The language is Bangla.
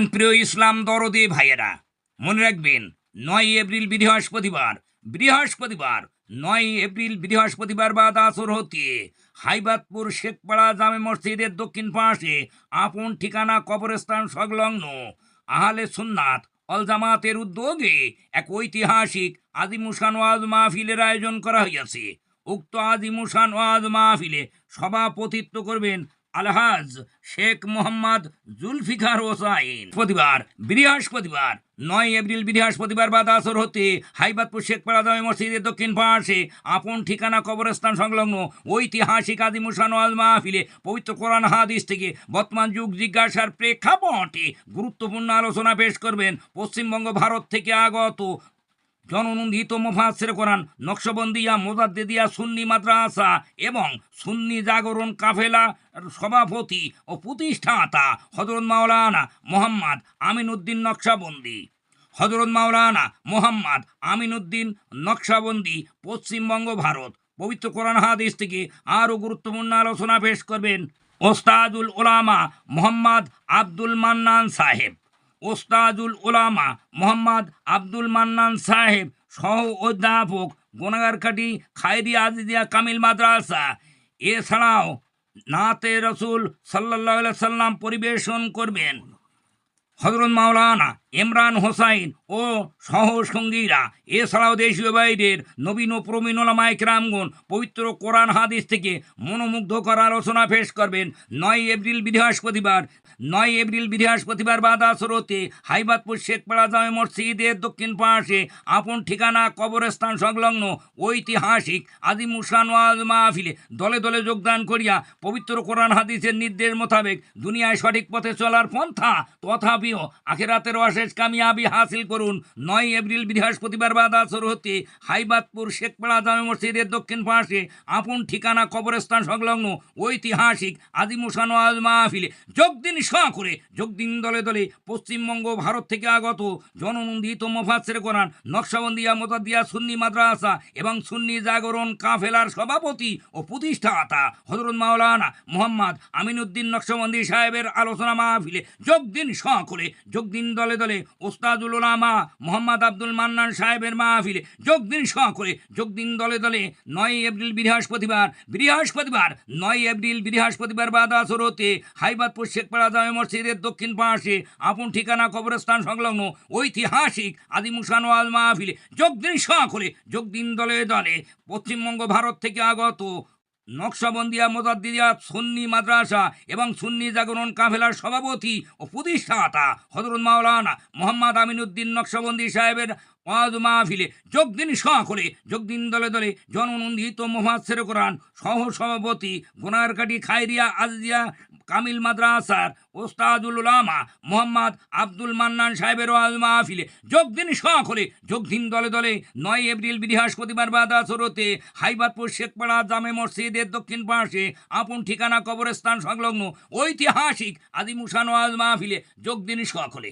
প্রাণপ্রিয় ইসলাম দরদী ভাইয়েরা, মনে রাখবেন 9 এপ্রিল বৃহস্পতিবার 9 এপ্রিল বৃহস্পতিবার বাদ আসর হতে হাইবাতপুর শেখপাড়া জামে মসজিদের দক্ষিণ পাশে আপন ঠিকানা কবরস্থান সংলগ্ন আহলে সুন্নাত অল জামাতের উদ্যোগে এক ঐতিহাসিক আজিমুসান ওয়াজ মাহফিলের আয়োজন করা হইয়াছে। উক্ত আজিমুসান ওয়াজ মাহফিলে সভাপতিত্ব করবেন আলহাজ শেখ মোহাম্মদ জুলফিকার হোসাইন। বৃহস্পতিবার 9 এপ্রিল বৃহস্পতিবার বাদ আসর হতে হাইবাতপুর শেখপাড়া জামে মসজিদের দক্ষিণ পাশে আপন ঠিকানা কবরস্থান সংলগ্ন ঐতিহাসিক আজিমুসান ওয়াজ মাহফিলে পবিত্র কোরআন হাদিস থেকে বর্তমান যুগ জিজ্ঞাসার প্রেক্ষাপটে গুরুত্বপূর্ণ আলোচনা পেশ করবেন পশ্চিমবঙ্গ ভারত থেকে আগত জননন্দিত মুফাসসির কোরআন নকশবন্দিয়া মুজাদ্দিদিয়া সুন্নি মাদ্রাসা এবং সুন্নি জাগরণ কাফেলা সভাপতি ও প্রতিষ্ঠাতা হযরত মাওলানা মোহাম্মদ আমিনউদ্দিন নকশবন্দি পশ্চিমবঙ্গ ভারত। পবিত্র কোরআন হাদিস থেকে আরও গুরুত্বপূর্ণ আলোচনা পেশ করবেন ওস্তাদুল উলামা মোহাম্মদ আব্দুল মান্নান সাহেব সহ অধ্যাপক গোনাগারকাটি খায়রিয়া আজিজিয়া কামিল মাদ্রাসা। এছাড়াও নাতে রসুল সাল্লাল্লাহু আলাইহি সাল্লাম পরিবেশন করবেন হযরত মাওলানা ইমরান হোসাইন ও সহসঙ্গীরা। এছাড়াও দেশীয় বাইরের নবীন ও প্রবীণ ওলামায়ে কেরামগণ পবিত্র কোরআন হাদিস থেকে মনোমুগ্ধকর আলোচনা পেশ করবেন। 9 এপ্রিল বৃহস্পতিবার বাদ আসর হতে হাইবাতপুর শেখপাড়া জামে মসজিদের দক্ষিণ পাশে আপন ঠিকানা কবরস্থান সংলগ্ন ঐতিহাসিক আজিমুসান ওয়াজ মাহফিলে দলে দলে যোগদান করিয়া পবিত্র কোরআন হাদিসের নির্দেশ মোতাবেক দুনিয়ায় সঠিক পথে চলার পন্থা তথাপিও আখিরাতের অশেষ কামিয়াবি হাসিল করুন। 9 এপ্রিল বৃহস্পতিবার বাদ আসর হতে হাইবাতপুর শেখপাড়া জামে মসজিদের দক্ষিণ পাশে আপন ঠিকানা কবরস্থান সংলগ্ন ঐতিহাসিক আজিমুসান ওয়াজ মাহফিলে যোগ দিন দলে দলে পশ্চিমবঙ্গ ভারত থেকে আগত জননন্দিত মুফাসসির কোরআন নকশবন্দিয়া মুজাদ্দিদিয়া সুন্নি মাদ্রাসা এবং সুন্নি জাগরণ কাফেলার সভাপতি ও প্রতিষ্ঠাতা হযরত মাওলানা মোহাম্মদ আমিনউদ্দিন নকশবন্দি সাহেবের আলোচনা মাহফিলে যোগ দিন দলে দলে ওস্তাদুল উলামা মোহাম্মদ আব্দুল মান্নান সাহেবের মাহফিলে যোগ দিন দলে দলে 9 এপ্রিল বৃহস্পতিবার বাদ আসর হতে হাইবাতপুর শেখপাড়া জামে মসজিদের দক্ষিণ পাশে আপন ঠিকানা কবরস্থান সংলগ্ন ঐতিহাসিক আজিমুসান ওয়াজ মাহফিলে যোগ দিন দলে দলে পশ্চিমবঙ্গ ভারত থেকে আগত নকশবন্দিয়া মুজাদ্দিদিয়া সুন্নি মাদ্রাসা এবং সুন্নি জাগরণ কাফেলার সভাপতি ও প্রতিষ্ঠাতা হযরত মাওলানা মোহাম্মদ আমিনউদ্দিন নকশবন্দি সাহেবের ওয়াজ মাহফিলে যোগ দিন দলে দলে জননন্দিত মুফাসসির কোরআন সহ সভাপতি গোনাগারকাটি খায়রিয়া আজিজিয়া কামিল মাদ্রাসার ওস্তাদুল উলামা মোহাম্মদ আব্দুল মান্নান সাহেবের ওয়াজ মাহফিলে যোগ দিন দলে দলে 9 এপ্রিল বৃহস্পতিবার বাদ আসর হতে হাইবাতপুর শেখপাড়া জামে মসজিদের দক্ষিণ পাশে আপন ঠিকানা কবরস্থান সংলগ্ন ঐতিহাসিক আজিমুসান ওয়াজ মাহফিলে যোগ দিন সকলে।